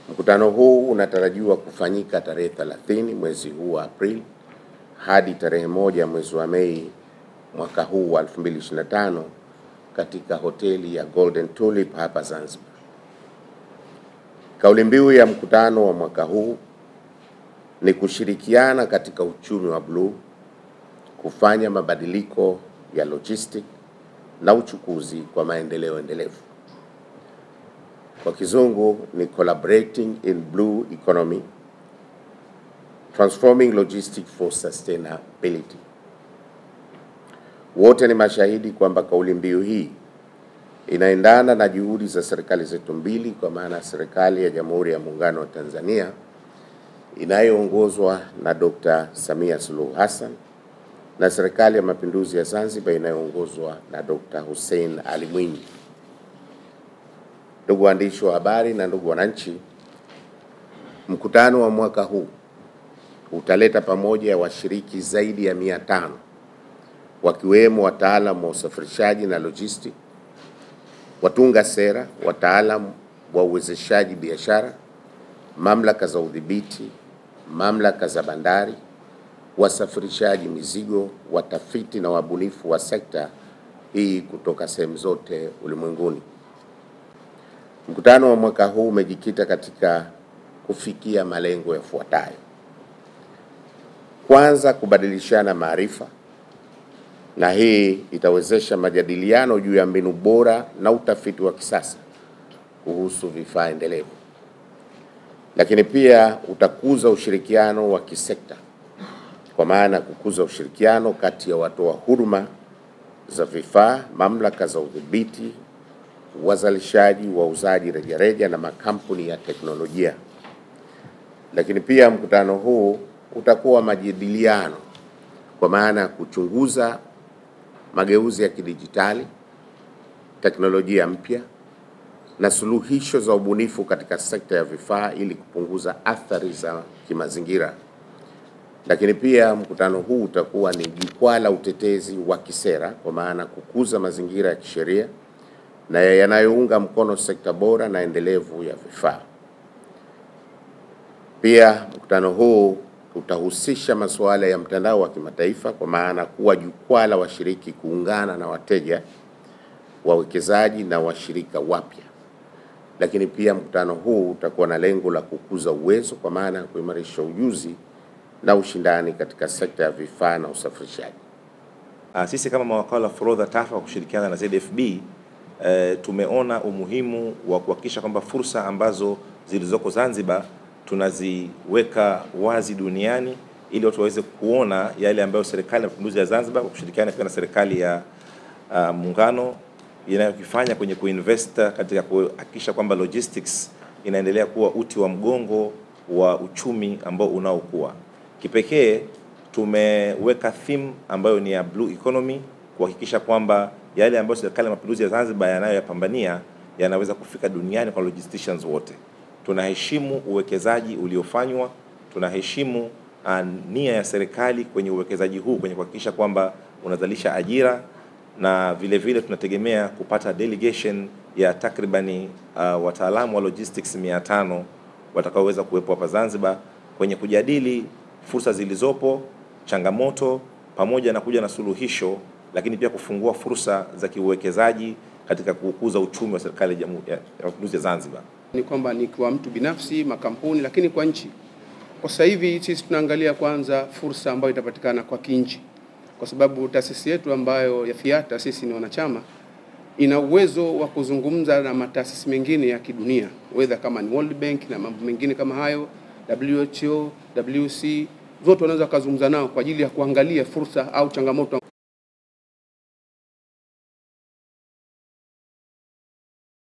Mkutano huu unatarajiwa kufanyika tarehe 30 mwezi huu wa Aprili hadi tarehe 1 mwezi wa Mei mwaka huu wa 2025 katika hoteli ya Golden Tulip hapa Zanzibar. Kauli mbiu ya mkutano wa mwaka huu ni kushirikiana katika uchumi wa bluu, kufanya mabadiliko ya logistic na uchukuzi kwa maendeleo endelevu. Kwa kizungu ni collaborating in blue economy, transforming logistics for sustainability. Wote ni mashahidi kwamba kauli mbiu hii inaendana na juhudi za serikali zetu mbili, kwa maana serikali ya Jamhuri ya Muungano wa Tanzania inayoongozwa na Dr. Samia Suluhu Hassan na serikali ya Mapinduzi ya Zanzibar inayoongozwa na Dr. Hussein Ali Mwinyi. Ndugu waandishi wa habari na ndugu wananchi, mkutano wa mwaka huu utaleta pamoja washiriki zaidi ya 500 wakiwemo wataalamu wa usafirishaji na logistic, watunga sera, wataalamu wa uwezeshaji biashara, mamlaka za udhibiti, mamlaka za bandari, wasafirishaji mizigo, watafiti na wabunifu wa sekta hii kutoka sehemu zote ulimwenguni. Mkutano wa mwaka huu umejikita katika kufikia malengo yafuatayo. Kwanza, kubadilishana maarifa, na hii itawezesha majadiliano juu ya mbinu bora na utafiti wa kisasa kuhusu vifaa endelevu. Lakini pia utakuza ushirikiano wa kisekta, kwa maana kukuza ushirikiano kati ya watoa huduma za vifaa, mamlaka za udhibiti, wazalishaji, wauzaji rejareja na makampuni ya teknolojia. Lakini pia mkutano huu utakuwa majadiliano, kwa maana kuchunguza mageuzi ya kidijitali, teknolojia mpya na suluhisho za ubunifu katika sekta ya vifaa ili kupunguza athari za kimazingira. Lakini pia mkutano huu utakuwa ni jukwaa la utetezi wa kisera, kwa maana kukuza mazingira ya kisheria na yanayounga mkono sekta bora na endelevu ya vifaa. Pia mkutano huu utahusisha masuala ya mtandao wa kimataifa, kwa maana kuwa jukwaa la washiriki kuungana na wateja, wawekezaji na washirika wapya. Lakini pia mkutano huu utakuwa na lengo la kukuza uwezo, kwa maana kuimarisha ujuzi na ushindani katika sekta ya vifaa na usafirishaji. Sisi kama mawakala wa forodha TAFA kushirikiana na ZFB tumeona umuhimu wa kuhakikisha kwamba fursa ambazo zilizoko Zanzibar tunaziweka wazi duniani ili watu waweze kuona yale ambayo serikali ya Mapinduzi ya Zanzibar kwa kushirikiana pia na serikali ya Muungano inayokifanya kwenye kuinvest katika kuhakikisha kwamba logistics inaendelea kuwa uti wa mgongo wa uchumi ambao unaokuwa. Kipekee tumeweka theme ambayo ni ya blue economy, kuhakikisha kwamba yale ambayo serikali ya Mapinduzi ya Zanzibar yanayoyapambania yanaweza kufika duniani kwa logisticians wote. Tunaheshimu uwekezaji uliofanywa, tunaheshimu nia ya serikali kwenye uwekezaji huu kwenye kuhakikisha kwamba unazalisha ajira, na vile vile tunategemea kupata delegation ya takribani wataalamu wa logistics 500 watakaoweza kuwepo hapa Zanzibar kwenye kujadili fursa zilizopo, changamoto, pamoja na kuja na suluhisho, lakini pia kufungua fursa za kiuwekezaji katika kukuza uchumi wa serikali ya Jamhuri ya Mapinduzi ya Zanzibar. Ni kwamba ni kwa mtu binafsi, makampuni, lakini kwa nchi. Kwa sasa hivi sisi tunaangalia kwanza fursa ambayo itapatikana kwa kinchi, kwa sababu taasisi yetu ambayo ya FIATA, sisi ni wanachama, ina uwezo wa kuzungumza na mataasisi mengine ya kidunia, whether kama ni World Bank na mambo mengine kama hayo, WHO, WC, zote wanaweza kuzungumza nao kwa ajili ya kuangalia fursa au changamoto